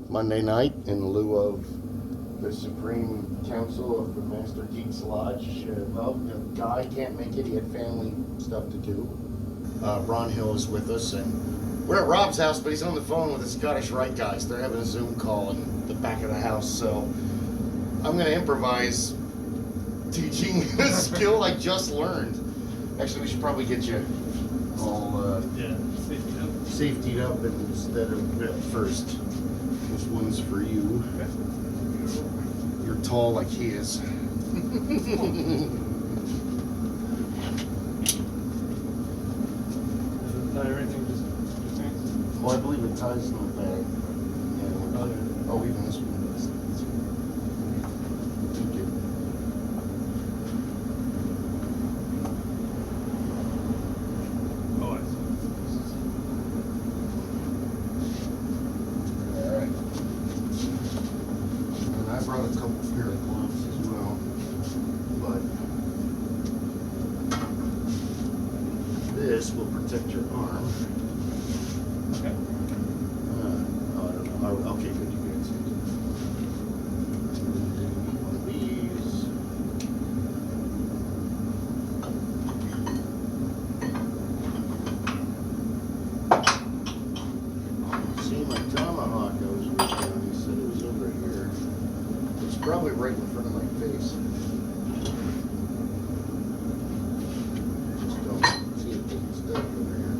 Monday night in lieu of the Supreme Council of the Master Geeks Lodge. Well, the guy can't make it. He had family stuff to do. Ron Hill is with us, and we're at Rob's house, but he's on the phone with the Scottish Rite guys. They're having a Zoom call in the back of the house, so I'm going to improvise teaching a skill I just learned. Actually, we should probably get you all safetied up instead of at first. This one's for you. Okay. You're tall like he is. Well, I believe it ties in the bag. Yeah, oh, even this one. Thank you. Oh, I see. All right. And I brought a couple pair of gloves as well, but this will protect your arm. Okay. I don't know. Okay, good. You get it. One of these. See, my tomahawk I was working on, he said it was over here. It's probably right in front of my face. Just don't see it getting stuck over here.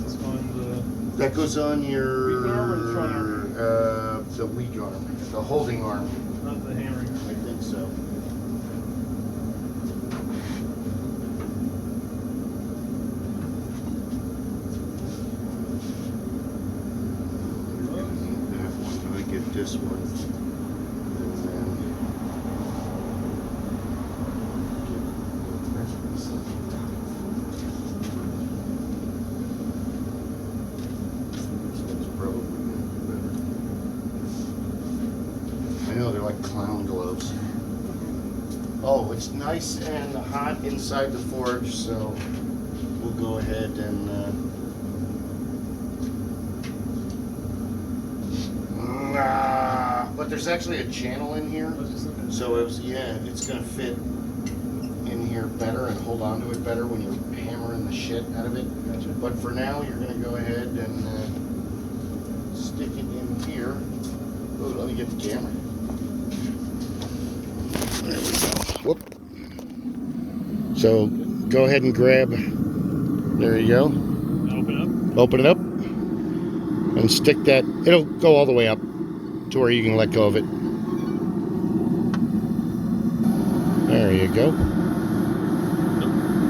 This one's That goes on your weak arm or the front arm? The weak arm, the holding arm. not the hammering. I think so. You're gonna need that one. I get this one, and then get the rest of this at the top. This one's probably better. I know they're like clown gloves. Oh, it's nice and hot inside the forge, so we'll go ahead and but there's actually a channel in here, so it was, yeah, it's gonna fit in here better and hold on to it better when you're hammering the shit out of it. Gotcha. But for now, you're gonna go ahead and stick it in here. Oh, let me get the camera. There we go. Whoop. So go ahead and grab. There you go. Open up. Open it up and stick that. It'll go all the way up to where you can let go of it. There you go.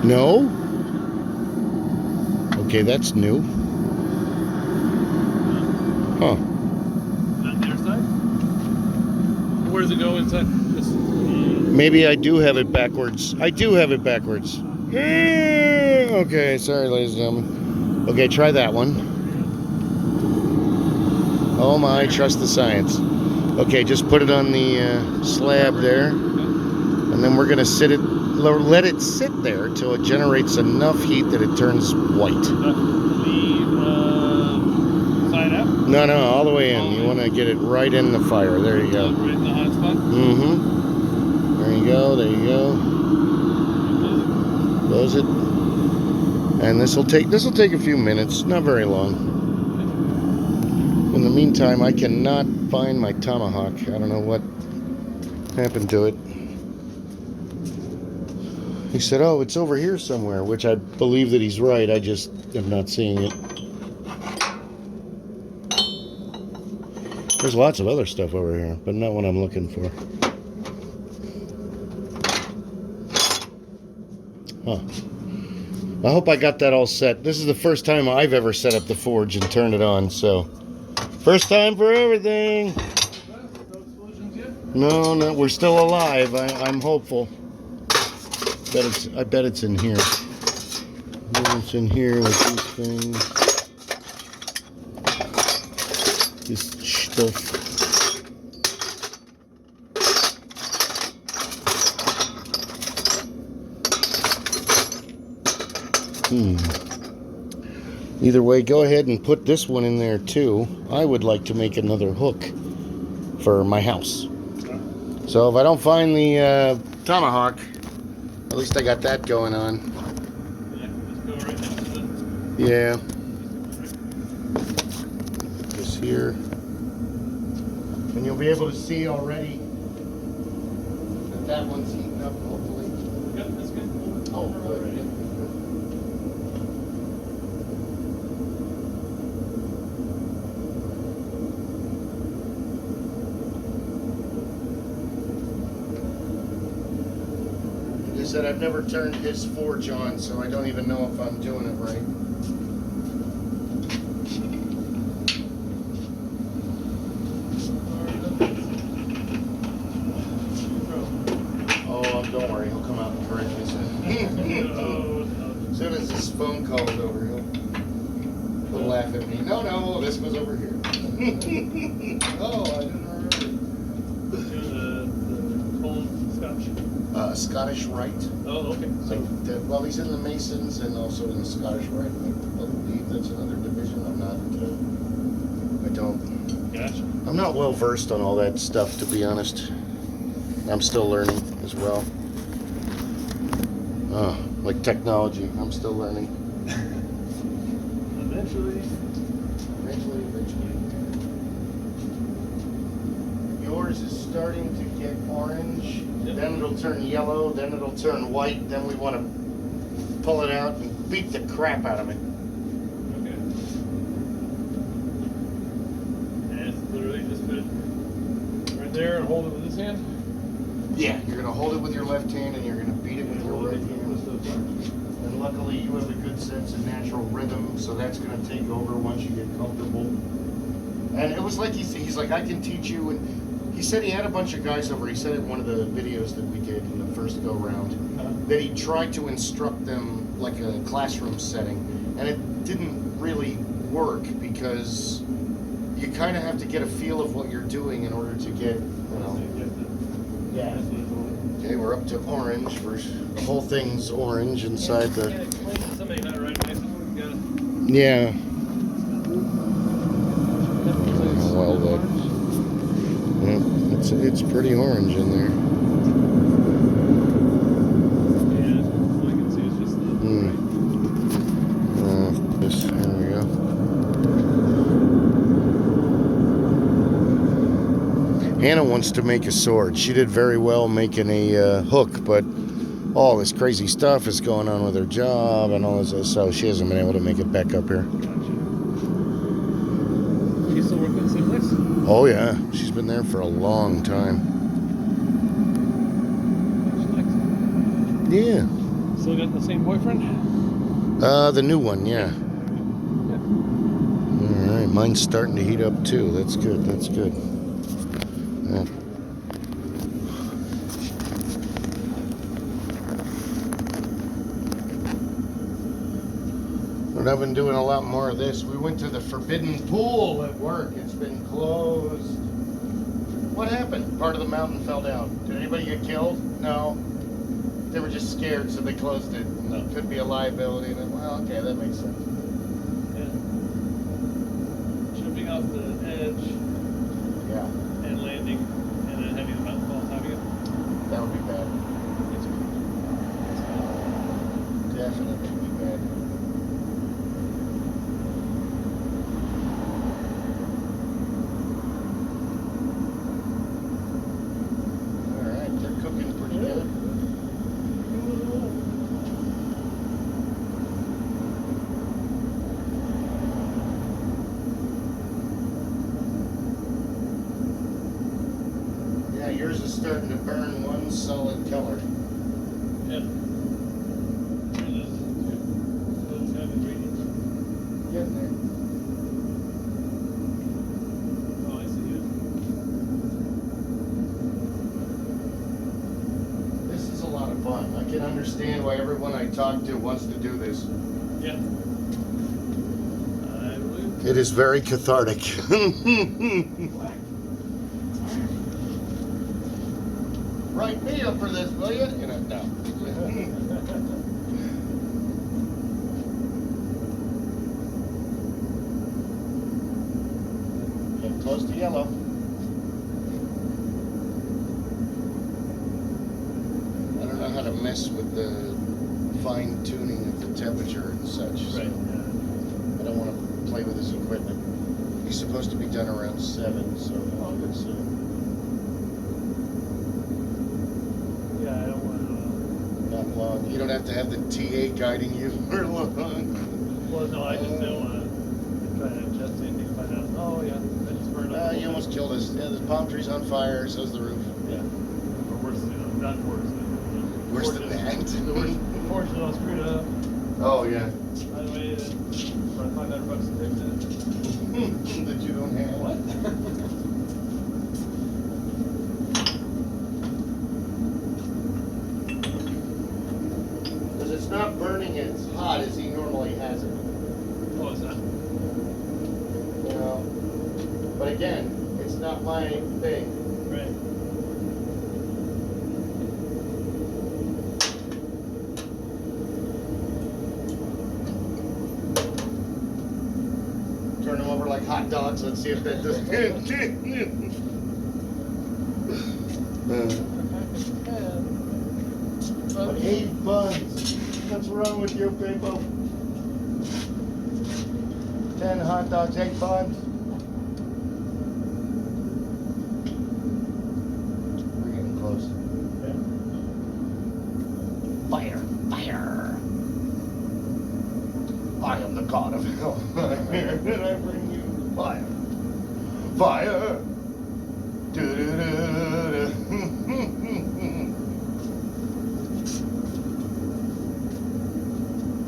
No? Okay, that's new. Huh. On the other side? Where does it go inside? This. Maybe I do have it backwards. I do have it backwards. Okay, sorry, ladies and gentlemen. Okay, try that one. Oh my, trust the science. Okay, just put it on the slab there. And then we're gonna let it sit there till it generates enough heat that it turns white. Side up? No, all the way in. You wanna get it right in the fire. There you go. Right in the hot spot? Mm-hmm. There you go, there you go. Close it. And this will take a few minutes, not very long. In the meantime, I cannot find my tomahawk. I don't know what happened to it. He said, oh, it's over here somewhere, which I believe that he's right. I just am not seeing it. There's lots of other stuff over here, but not what I'm looking for. Huh. I hope I got that all set. This is the first time I've ever set up the forge and turned it on, so first time for everything. No, we're still alive. I'm hopeful. I bet it's in here. It's in here with these things. This stuff. Either way, go ahead and put this one in there too. I would like to make another hook for my house. So if I don't find the tomahawk, at least I got that going on. Yeah. This here. And you'll be able to see already that that one's heating up, hopefully. Yep, that's good. Oh, good. Like I said, I've never turned his forge on, so I don't even know if I'm doing it right. Don't worry, he'll come out and correct me soon. As soon as this phone call is over, he'll laugh at me. No, this was over here. Oh, I didn't remember. The Scottish Rite. Oh, okay. So, Well, he's in the Masons and also in the Scottish Rite. I believe that's another division. gotcha. I'm not well versed on all that stuff, to be honest. I'm still learning as well. Like technology, I'm still learning. Eventually. Yours is starting to get orange, then it'll turn yellow, then it'll turn white, then we want to pull it out and beat the crap out of it. Okay. And it's literally just put it right there and hold it with this hand? Yeah, you're going to hold it with your left hand and you're going to beat it with your right hand. And luckily you have a good sense of natural rhythm, so that's going to take over once you get comfortable. And it was like he's like, I can teach you. And he said he had a bunch of guys over. He said in one of the videos that we did in the first go round that he tried to instruct them like a classroom setting, and it didn't really work because you kind of have to get a feel of what you're doing in order to get, you know. Yeah. Okay, we're up to orange. The whole thing's orange inside the. Somebody not right nice. Yeah. Well, it's pretty orange in there. Yeah, all I can see is just the. There we go. Hannah wants to make a sword. She did very well making a hook, but all this crazy stuff is going on with her job and all this, so she hasn't been able to make it back up here. Gotcha. She's still working at the same place? Oh yeah, she's been there for a long time. Yeah. Still got the same boyfriend? The new one, yeah. All right, mine's starting to heat up too. That's good. That's good. Yeah. But I've been doing a lot more of this. We went to the forbidden pool at work. It's been closed. What happened? Part of the mountain fell down. Did anybody get killed? No. They were just scared, so they closed it. And it could be a liability. And then, well, okay, that makes sense. Yeah. Jumping off the edge. Yeah. And landing, and then having the mountain fall on top of you. That would be bad. Definitely be bad. Alright, they're cooking pretty good. Yeah, yours is starting to burn one solid color. Yeah. Those have ingredients. Getting there. Oh, I see it. This is a lot of fun. I can understand why everyone I talk to wants to do this. Yeah. I believe. It is very cathartic. Write me up for this, will you? You know, no. close to yellow. I don't know how to mess with the fine tuning of the temperature and such. So Right. I don't want to play with his equipment. He's supposed to be done around 7, so I'll get soon. Yeah, I don't want Not long. You don't have to have the TA guiding you for long. Well, no, I just don't want to try to adjust anything. Find out. Oh yeah, I just burned up. You almost killed us. Yeah, the palm tree's on fire. So's the roof. Yeah. Or worse, not worse. Worse than that. The worst. Unfortunately, I was screwed up. Oh yeah. I waited for $500 to fix it. That you don't have. What? Because it's not burning as hot as he normally has it. Oh, it's not. You know. But again, it's not my thing. Right. Turn them over like hot dogs. Let's see if that does. But 8 buns. What's wrong with you people? 10 hot dogs, 8 buns. We're getting close. Fire, fire. I am the god of hell. And I bring you fire. Fire. Do-do-do-do.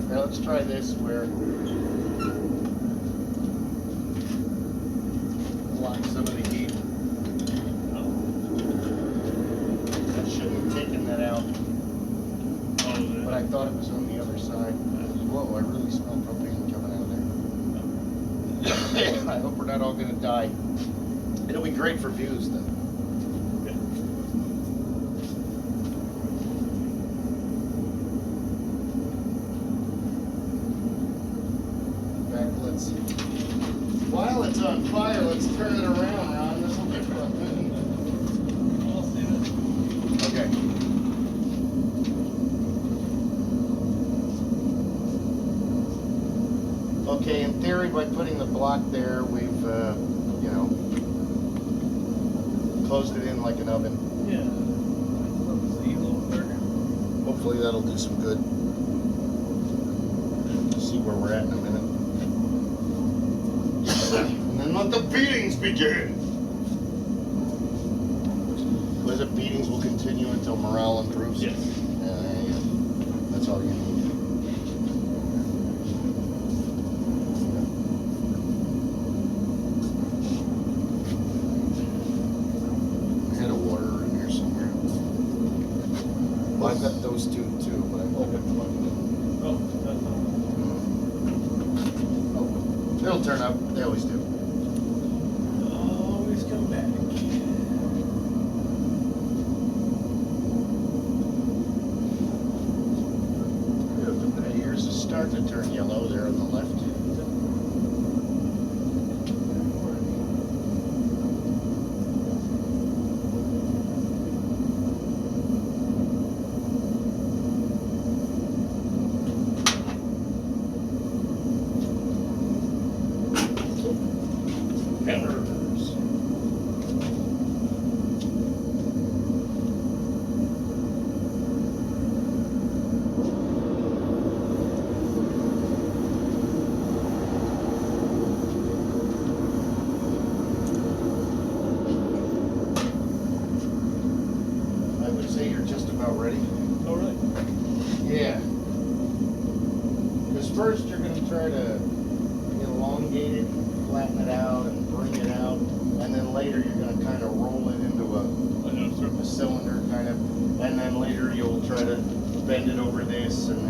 Now let's try this where lock some of the heat. I shouldn't have taken that out, but I thought it was on the other side. Whoa, I really smell propane coming out of there. I hope we're not all going to die. It'll be great for views though. While it's on fire, let's turn it around, Ron. This will be fun. Okay. Okay, in theory, by putting the block there, we've, you know, closed it in like an oven. Yeah. See a little darker. Hopefully that'll do some good. See where we're at in a minute. And then let the beatings begin. Where the beatings will continue until morale improves. Yes. Yeah. That's all you need. I had a water in here somewhere. Well, I've got those two too, but I hope it plugged in. Oh, that's not. It'll turn up. They always do. Always come back. Here's the start to turn yellow there on the left. Hammers. I would say you're just about ready. Oh, really? Yeah. Because first you're going to try to elongate it, flatten it out, and bring it out. And then later you're going to kind of roll it into a cylinder kind of. And then later you'll try to bend it over this, and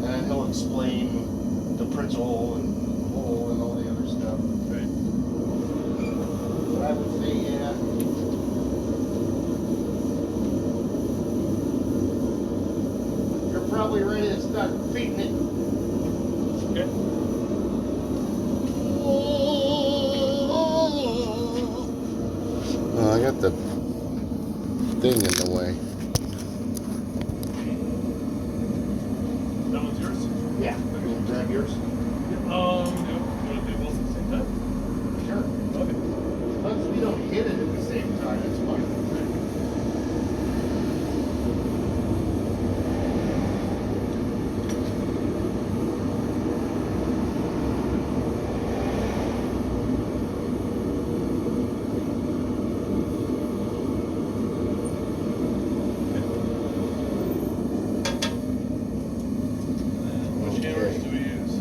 then he'll explain the Prince hole and hole and all the other stuff. Right. But I would say, yeah. You're probably ready to start feeding it. Okay. Oh, got the thing in the way. That one's yours? Yeah. You want to grab yours? Yeah. You want to do both at the same time? Sure. Okay. As long as we don't hit it at the same time, it's fine. Which hammers do we use?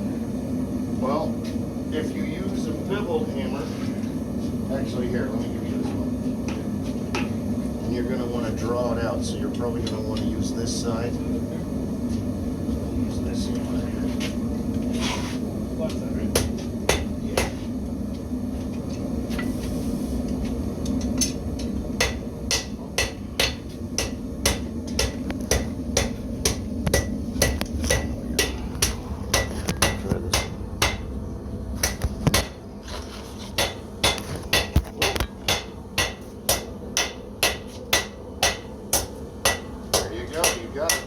Well, if you use a beveled hammer, actually here, let me give you this one. And you're going to want to draw it out, so you're probably going to want to use this side. Use this one here. Flat side, right? Yeah. Try this. There you go, you got it.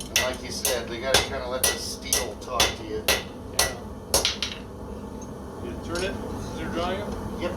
And like you said, they got to kind of let the steel talk to you. Yeah. You turn it as you're drawing it? Yep.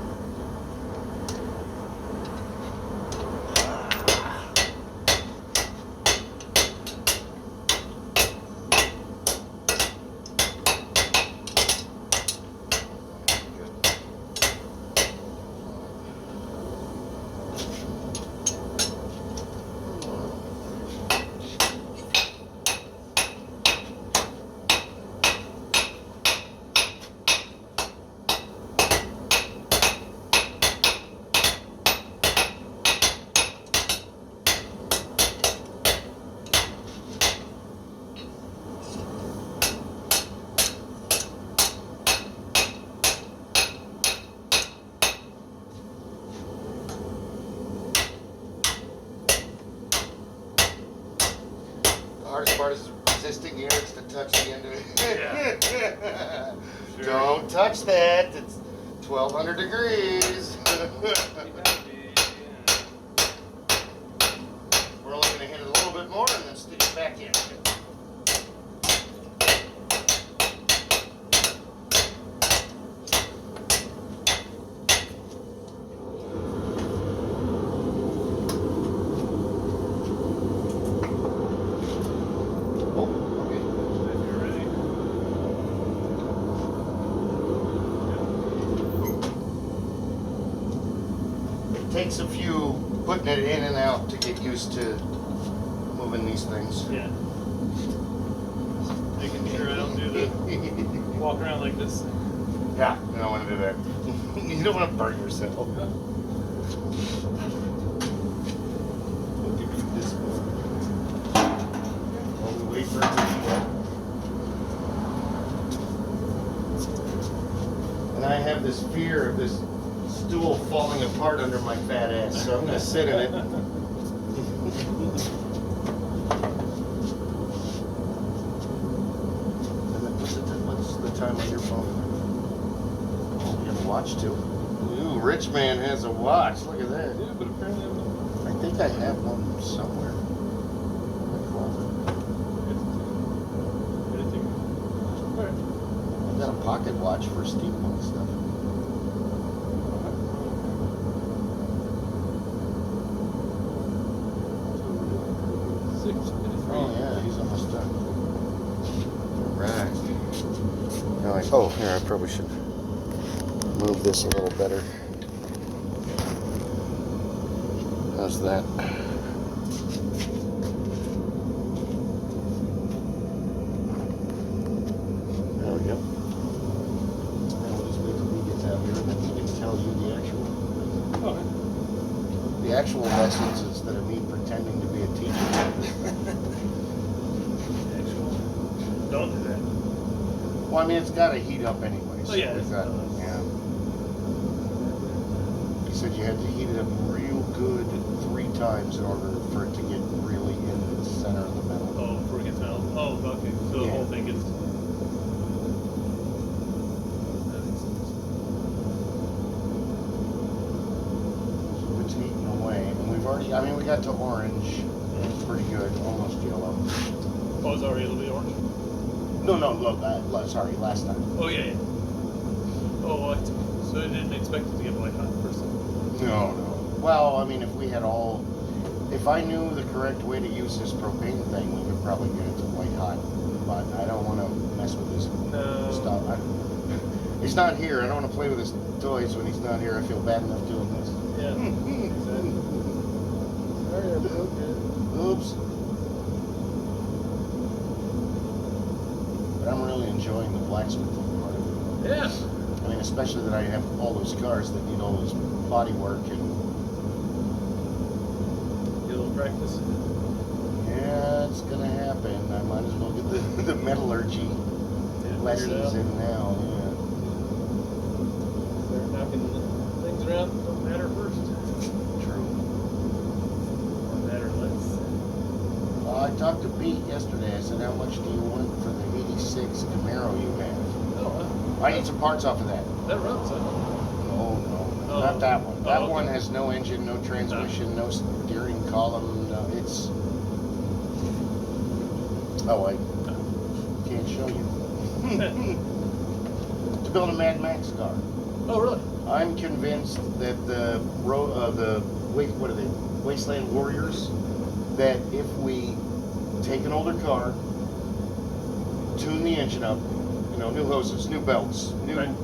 The hardest part is resisting the urge to touch the end of it. Yeah. Sure. Don't touch that. It's 1200 degrees. We're only going to hit it a little bit more and then stick it back in. Oh, okay. If you're ready. It takes a few putting it in and out to get used to moving these things. Yeah. Making sure I don't do the walk around like this. Yeah, you don't want to do that. You don't want to burn yourself. We'll give you this one. While we wait for it to heat up. And I have this fear of this stool falling apart under my fat ass, so I'm going to sit in it. What's the time on your phone? Oh, you have a watch too? Ooh, rich man has a watch. Look at that. Yeah, but apparently I'm not. I think I have one somewhere. In my closet. Anything? Alright. I've got a pocket watch for steampunk stuff. Oh yeah, he's almost done. Right. Now oh, here, I probably should move this a little better. How's that? There we go. Now we'll just wait till he gets out here and then he can tell you the actual. Okay. The actual lessons instead of me pretending to be a teacher. Don't do that. Well, I mean, it's got to heat up anyway. Oh, yeah, we've it got, does. yeah. He said you had to heat it up real good 3 times in order for it to get really in the center of the metal. Oh, before it gets out. Oh, okay. So the Yeah. whole thing gets. That makes sense. I mean, we got to orange. It was pretty good, almost yellow. Oh, it's already a little bit orange? No, sorry, last time. Oh, yeah, yeah. Oh, what? So I didn't expect it to get white hot first time? No. Well, I mean, if I knew the correct way to use this propane thing, we could probably get it to white hot. But I don't want to mess with his stuff. He's not here. I don't want to play with his toys when he's not here. I feel bad enough doing this. Yeah. Exactly. Sorry, I broke it. Oops. But I'm really enjoying the blacksmithing part of it. Yeah. I mean, especially that I have all those cars that need all this body work and. Get a little practice. Yeah, it's gonna happen. I might as well get the metallurgy lessons in now. Yeah. Start knocking things around. Don't matter first. True. Or matter less. I talked to Pete yesterday. I said, "How much do you want for the '86 Camaro you have?" Oh, I need some parts off of that. that runs, huh? Oh no, not that one. That one has no engine, no transmission, no steering column. No, it's. Oh, I can't show you. To build a Mad Max car. Oh, really? I'm convinced that what are they? Wasteland Warriors. That if we take an older car, tune the engine up, new hoses, new belts, new, right.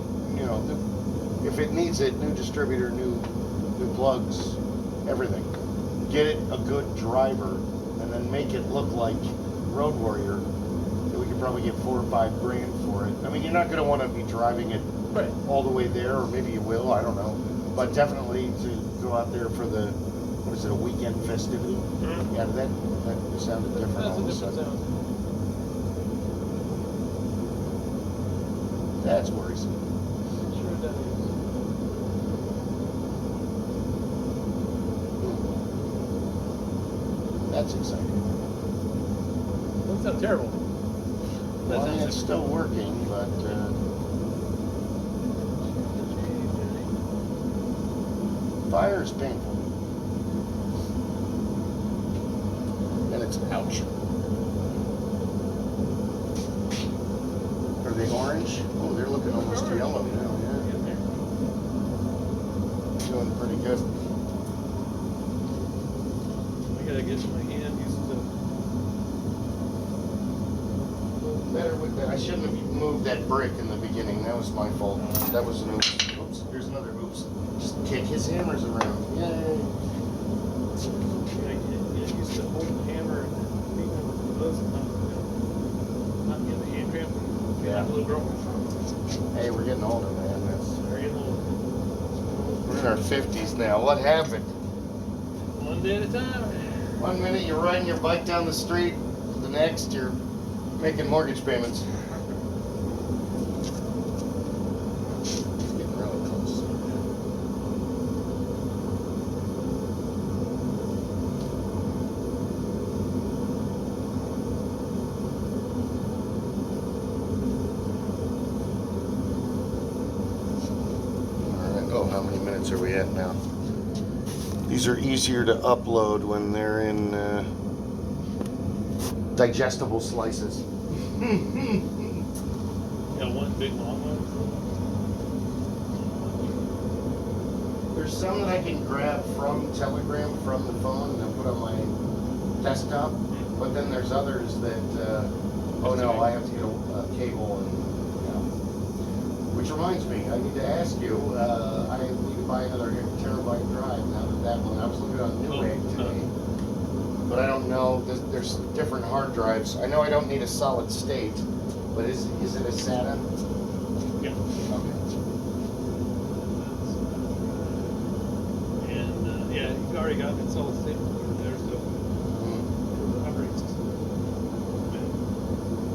If it needs it, new distributor, new plugs, everything. Get it a good driver, and then make it look like Road Warrior. We could probably get $4 or $5 grand for it. I mean, you're not going to want to be driving it Right. all the way there, or maybe you will. I don't know, but definitely to go out there for the a weekend festivity. Mm-hmm. Yeah, that sounded different. That's all a of a different sudden. sound. That's worrisome. Sure that is. That's exciting. Doesn't sound terrible. Well, I mean, it's still working, but fire is painful. And it's ouch. Are they orange? Oh, they're looking almost yellow now, yeah. Doing pretty good. I gotta get my hand used to. Better with that. I shouldn't have moved that brick in the beginning. That was my fault. That was an oops. Oops. Here's another oops. Just kick his hammers around. Yay. Get used to holding the hammer and beating it with the buzz and not getting the hand cramp. Get like a little girl. Hey, we're getting older, man. Very little. We're in our 50s now. What happened? One day at a time. 1 minute you're riding your bike down the street, the next you're making mortgage payments. It's getting really close. Alright, oh, how many minutes are we at now? These are easier to upload when they're in digestible slices. Got one big long one. There's some that I can grab from Telegram, from the phone, and then put on my desktop. But then there's others that, oh no, I have to get a cable and, Which reminds me, I need to ask you, I need to buy another terabyte drive now that one, I was looking on Newegg today. But I don't know, there's different hard drives. I know I don't need a solid state, but is it a SATA? Yeah. Okay. And yeah, you've already got it solid state there, so for the operating system.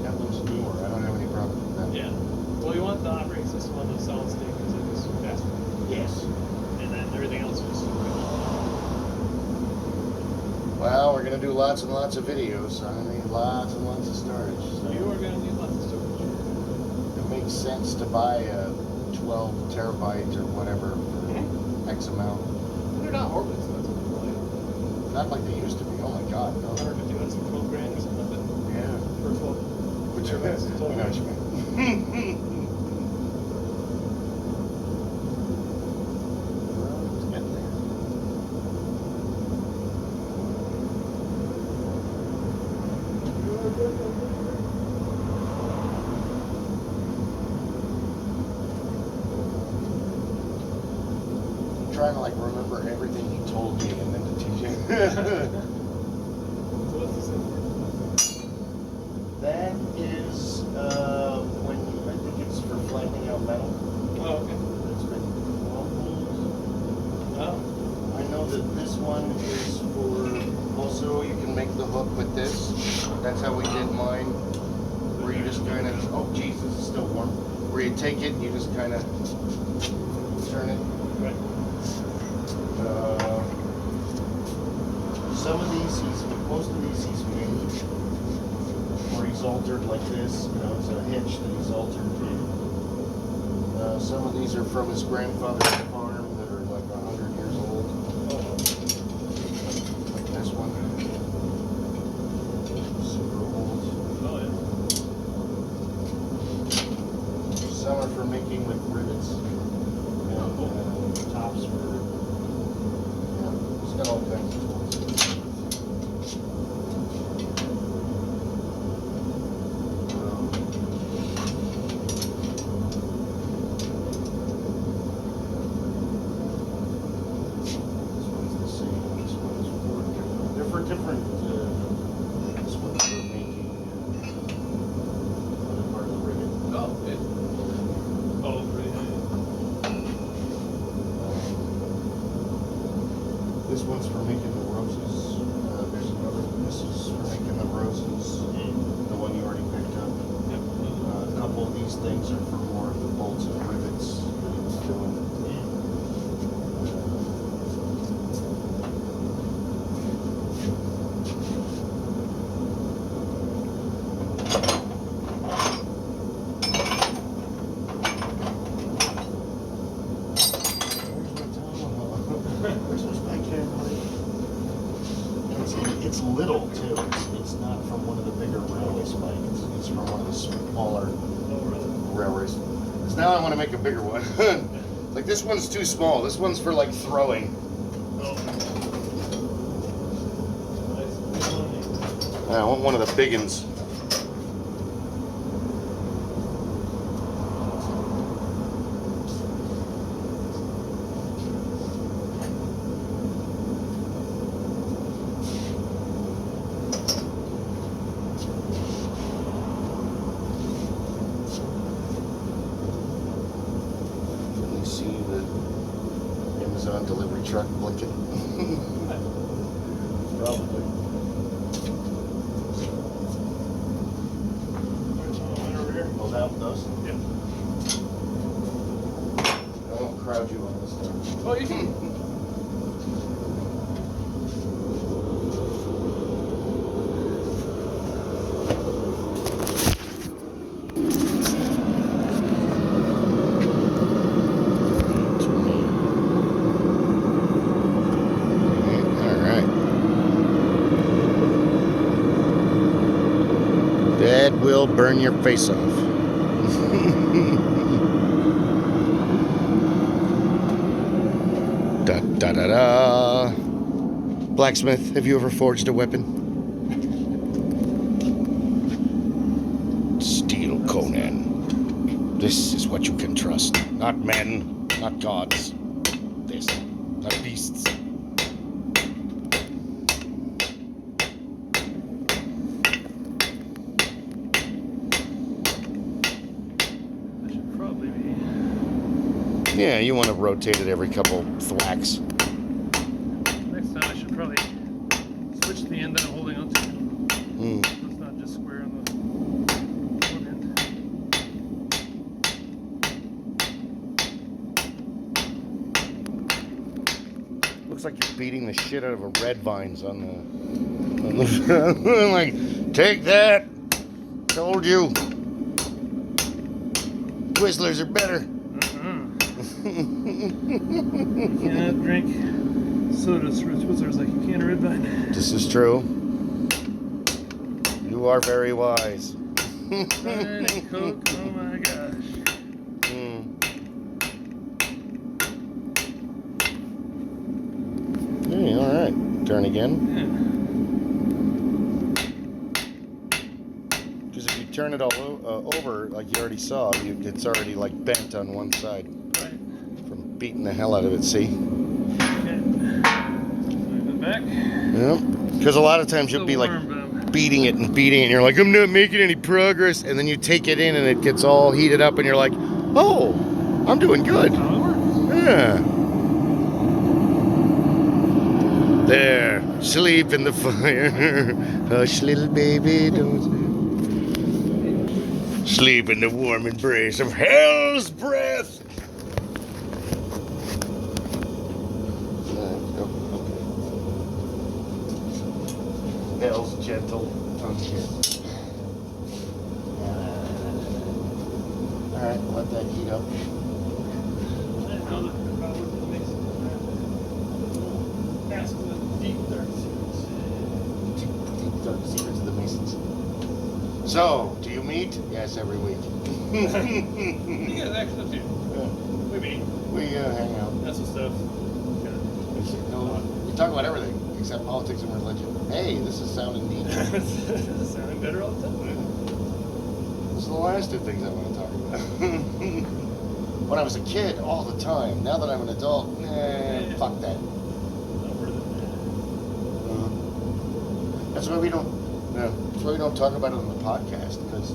That one's newer, I don't have any problem with that. Yeah. Well, you want the operating system on the solid state because it is faster. Yes. And then everything else is. Well, we're going to do lots and lots of videos, so I need lots and lots of storage. So You are going to need lots of storage. it makes sense to buy a 12 terabyte or whatever for X amount. They're not horribly expensive. not like they used to be. Oh my God, no. 150 minutes for 12 grand or something like that. Yeah. For 12. Which I know what you mean. It's getting there. I'm trying to like remember everything he told me and then to teach him. So what's this in? That is when I think it's for flattening out metal. Oh, okay. It's been Oh. I know that this one is for also you can make the hook with this. That's how we did mine. Where you just kind of Jesus, it's still warm. Where you take it, you just kind of turn it. Right. Some of these most of these he's made, or he's altered like this. You know, it's a hitch that he's altered. Some of these are from his grandfather's farm that are like 100 years old. Like this one, super old. Oh, yeah. Some are for making with rivets. And tops for. Yeah, he's got all kinds of tools. Different, this one's for making other part of the rivet. Oh, it. Oh, pretty. This one's for making the roses. There's another, this is for making the roses, the one you already picked up. Yep. A couple of these things are for more of the bolts and rivets that he was doing. It's little too. It's not from one of the bigger railway spikes. It's from one of the smaller Oh, really? railways. Because now I want to make a bigger one. Like this one's too small. This one's for like throwing. Oh. Nice. I want one of the big ones. Delivery truck blinking. Probably. Over here. Hold out those. Yep. I won't crowd you on this stuff. Oh, you can. That will burn your face off. Da da da da. Blacksmith, have you ever forged a weapon? Steel Conan. This is what you can trust. Not men, not gods. This, not beasts. Yeah, you want to rotate it every couple thwacks. Next time I should probably switch the end that I'm holding onto. So it's not just square on the one end. Looks like you're beating the shit out of a red vines on the like, take that! Told you. Twizzlers are better. You cannot drink So does Rich Wizard's like, you can't read that. This is true. You are very wise. Diet Coke, oh my gosh. Hey, all right. Turn again. Yeah. Because if you turn it all over, like you already saw, it's already like bent on one side. Right. From beating the hell out of it, see? Okay. Move it back. Yep. Because a lot of times you'll be like beating it, and you're like, I'm not making any progress. And then you take it in and it gets all heated up and you're like, oh, I'm doing good. That's how it works. Yeah. There, sleep in the fire. Hush, little baby, don't sleep in the warm embrace of hell's breath. Hell's gentle tongue kiss. All right, let that heat up. Deep dark secrets of the Masons. So, do you meet? Yes, every week. You guys actually do. Yeah. We meet. We hang out. That's the stuff. We talk about everything except politics and religion. Hey, this is sounding neat. This is sounding better all the time. This is the last two things I want to talk about. When I was a kid, all the time. Now that I'm an adult, fuck that. That's why we don't. That's why we don't talk about it on the podcast, because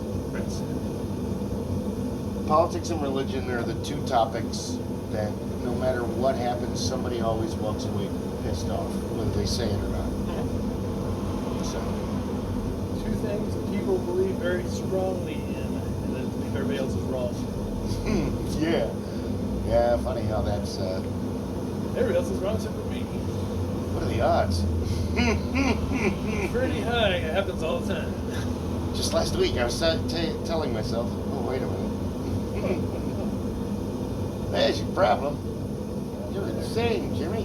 politics and religion are the two topics that, no matter what happens, somebody always walks away pissed off, whether they say it or not. So, two things that people believe very strongly in, and then think everybody else is wrong. yeah. Funny how that's. Everybody else is wrong except for me. What are the odds? Pretty high. It happens all the time. Just last week, I was telling myself, oh, wait a minute. There's your problem. You're insane, Jimmy.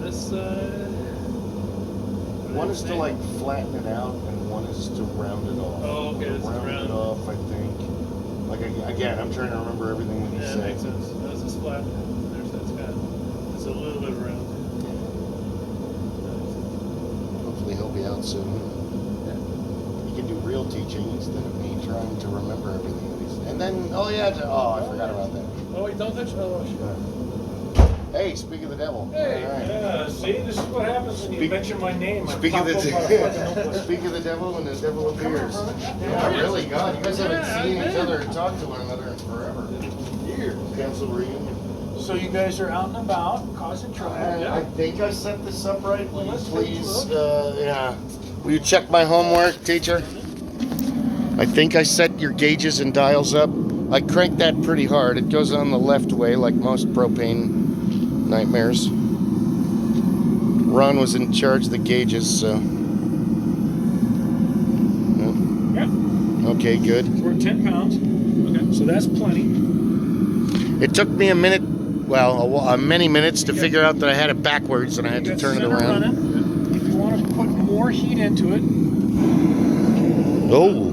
This side. One is to like flatten it out, and one is to round it off. Oh, okay. It's round it off, I think. Like again, I'm trying to remember everything that he said. said. Makes sense. That's a flat. There's that sky. It's a little bit round. Hopefully he'll be out soon. He can do real teaching instead of me trying to remember everything that he's. And then, I forgot about that. Oh, wait, don't touch. Oh, sure. Hey, speak of the devil. Hey, all right. see, this is what happens when you mention my name. Speak of the devil when the devil appears. Yeah, really, God, you guys haven't seen each other and talked to one another in forever. Years. Council reunion. So you guys are out and about, causing trouble. I think I set this up right. Will you let's please, will you check my homework, teacher? I think I set your gauges and dials up. I cranked that pretty hard. It goes on the left way, like most propane nightmares. Ron was in charge of the gauges, so. Yep. Okay, good. So we're at 10 pounds. Okay, so that's plenty. It took me a minute, many minutes to figure out that I had it backwards and I had to turn it around. If you want to put more heat into it. Oh,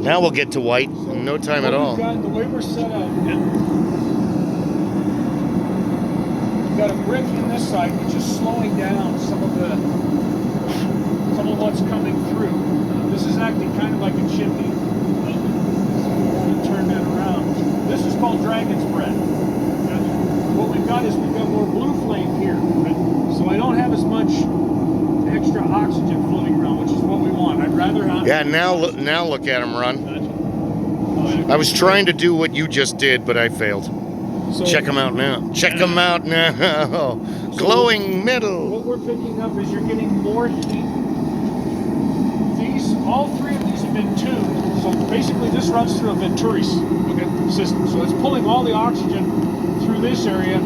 now we'll get to white in no time at all. The way we're set up, you've got a brick in this side which is slowing down some of what's coming through. This is acting kind of like a chimney. Turn that around. This is called dragon's breath. What we've got is we've got more blue flame here, so I don't have as much extra oxygen floating around, which is what we want. I'd rather have. Yeah, now look at him run. I was trying to do what you just did, but I failed. So, check them out now. Check them out now. Glowing metal. What we're picking up is you're getting more heat. All three of these have been tuned. So basically this runs through a Venturi's system. So it's pulling all the oxygen through this area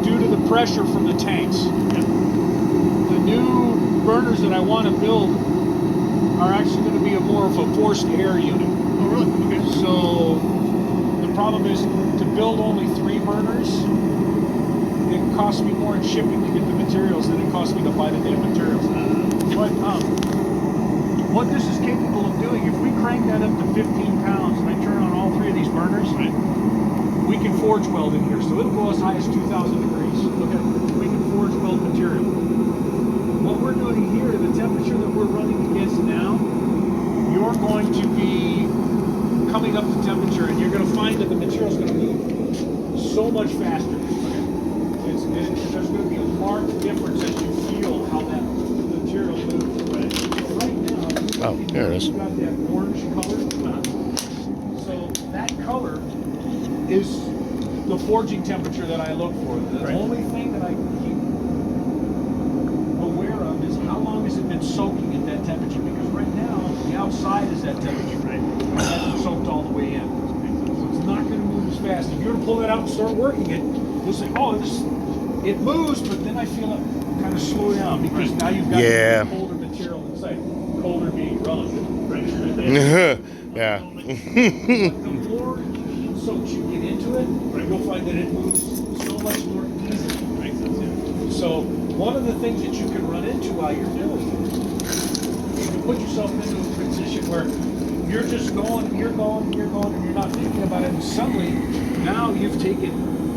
due to the pressure from the tanks. The new burners that I want to build are actually going to be more of a forced air unit. Oh, really? Okay. So the problem is to build only 3 burners. It costs me more in shipping to get the materials than it costs me to buy the damn materials. But what this is capable of doing, if we crank that up to 15 pounds and I turn on all 3 of these burners, we can forge weld in here. So it'll go as high as 2,000 degrees. Okay, we can forge weld material. What we're doing here, the temperature that we're running against now, you're going to be coming up to temperature, and you're going to find that the material is going to move so much faster. There's going to be a marked difference as you feel how that material moves. Right now, there it is. You've got that orange color. So that color is the forging temperature that I look for. The only thing that I keep aware of is how long has it been soaking at that temperature, because right now the outside is that temperature. It hasn't soaked all the way in. So it's not going to move as fast. If you were to pull that out and start working it, you'll say, oh, it moves, but then I feel it kind of slow down because now you've got colder material inside. Colder being relative. Yeah. The more soaks you get into it, you'll find that it moves so much more easily. So one of the things that you can run into while you're doing it, you can put yourself into a position where you're just going, you're going, and you're not thinking about it, and suddenly now you've taken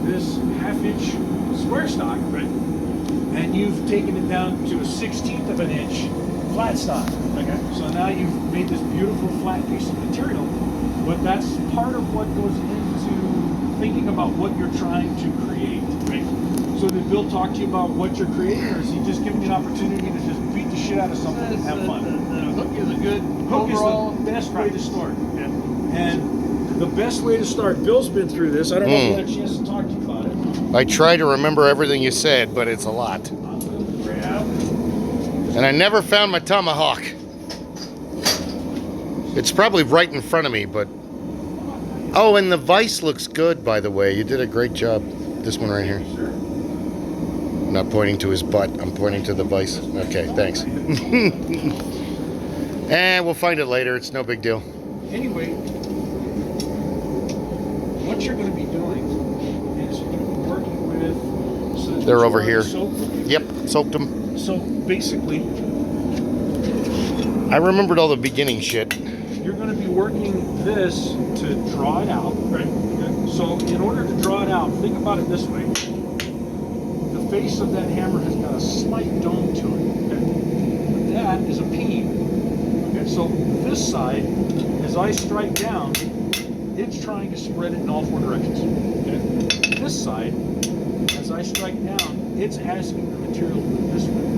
this 1/2-inch square stock, and you've taken it down to a 1/16 of an inch flat stock. Okay. So now you've made this beautiful flat piece of material, but that's part of what goes into thinking about what you're trying to create. So did Bill talk to you about what you're creating, or is he just giving you an opportunity to just beat the shit out of something and have fun? The hook is a good Hook overall is the best way to start. Yeah. And the best way to start, Bill's been through this. I don't know if you had a chance to talk to you about it. I try to remember everything you said, but it's a lot. And I never found my tomahawk. It's probably right in front of me, but... Oh, and the vise looks good, by the way. You did a great job. This one right here. I'm not pointing to his butt. I'm pointing to the vise. Okay, thanks. And we'll find it later. It's no big deal. Anyway, what you're going to be doing is you're going to be working with... So they're over here. Soaked. Yep, soaked them. So basically... I remembered all the beginning shit. You're going to be working this to draw it out. Okay. So in order to draw it out, think about it this way. The face of that hammer has got a slight dome to it. Okay. That is a peen. Okay. So this side, as I strike down, it's trying to spread it in all 4 directions. Okay. This side, as I strike down, it's asking the material to move this way.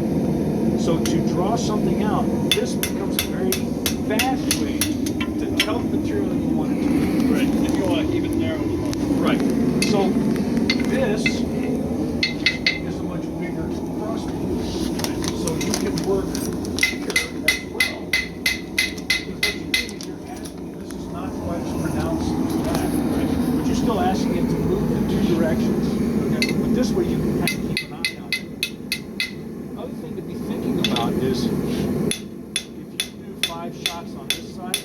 So to draw something out, this becomes a very fast way to tell the material that you want it to be. Right. If you want to keep it narrow. Right. So this is a much bigger crossbeam. So you can work here as well. Because what you're doing is you're asking, this is not quite as pronounced as that, but you're still asking it to move in 2 directions. Okay. But this way you can kind of keep an eye on it. Other thing to be thinking about is if you do 5 shots on this side,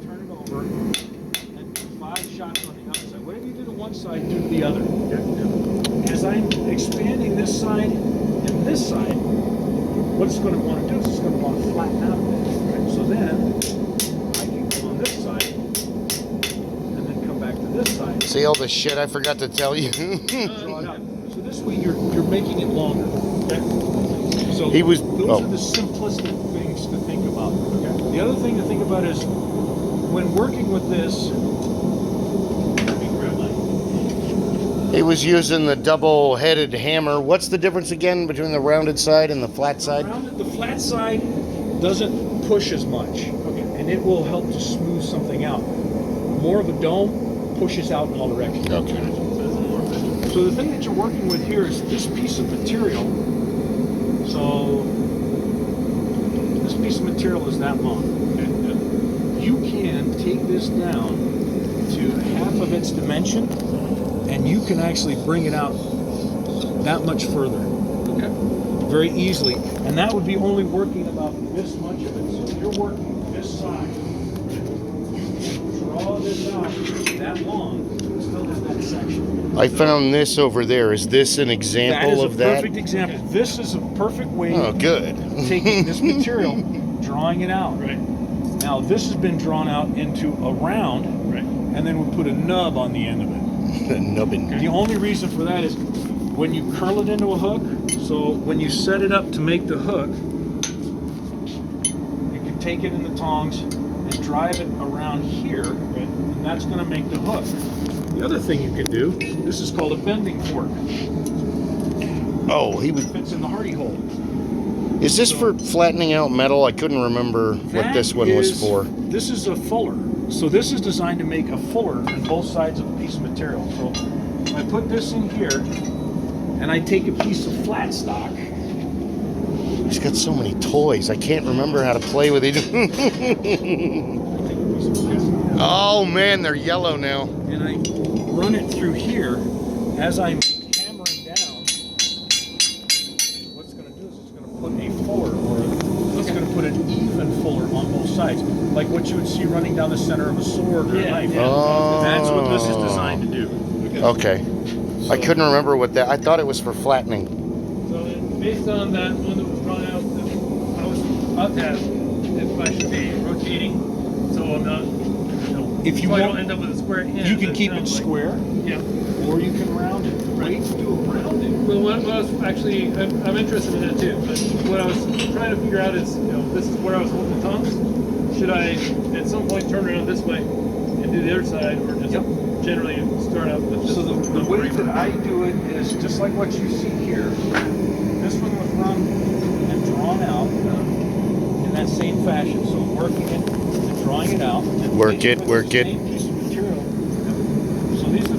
turn it over, and do 5 shots on the other side. Whatever you do to one side, do to the other. As I'm expanding this side and this side, what it's going to want to do is it's going to want to flatten out a bit. Right? So then I can come on this side and then come back to this side. See all the shit I forgot to tell you? Draw it out. So this way you're making it longer. Okay? So Those are the simplistic things to think about. Okay? The other thing to think about is when working with this, He was using the double-headed hammer. What's the difference again between the rounded side and the flat side? The flat side doesn't push as much, and it will help to smooth something out. More of a dome pushes out in all directions. Okay. So the thing that you're working with here is this piece of material. So this piece of material is that long. You can take this down to half of its dimension, and you can actually bring it out that much further. Okay. Very easily. And that would be only working about this much of it. So if you're working this side, you can draw this out that long, fills that section. I found this over there. Is this an That example is a of that? perfect example. This is a perfect way Oh, good. of taking this material, drawing it out. Right. Now this has been drawn out into a round, Right. and then we put a nub on the end of it. Nubbin. The only reason for that is when you curl it into a hook, so when you set it up to make the hook, you can take it in the tongs and drive it around here, and that's going to make the hook. The other thing you can do, this is called a bending fork. Oh, he was. It fits in the hardy hole. Is this for flattening out metal? I couldn't remember what this one was for. This is a fuller. So this is designed to make a fuller on both sides of a piece of material. So I put this in here, and I take a piece of flat stock. He's got so many toys. I can't remember how to play with it. Oh man, they're yellow now. And I run it through here as I'm hammering down. What's going to do is it's going to put a fuller, or it's going to put an even fuller on both sides, like what you would see running down the center of a sword or a knife. Oh. That's what this is designed to do. Okay. I couldn't remember what that. I thought it was for flattening. So then, based on that one that was drawn out, I was up at if I should be rotating, so I'm not, If you so I want, don't end up with a square end. you can that keep it sounds like- square, Yeah. or you can round it. Wait to do a rounded. Well, what I was actually, I'm interested in that too, but what I was trying to figure out is, this is where I was holding the tongs. Should I, at some point, turn around this way and do the other side, or just generally start out with this? So the way that I do it is just like what you see here. This one was run and drawn out in that same fashion. So working it and drawing it out. And Work taking it, with work the it. same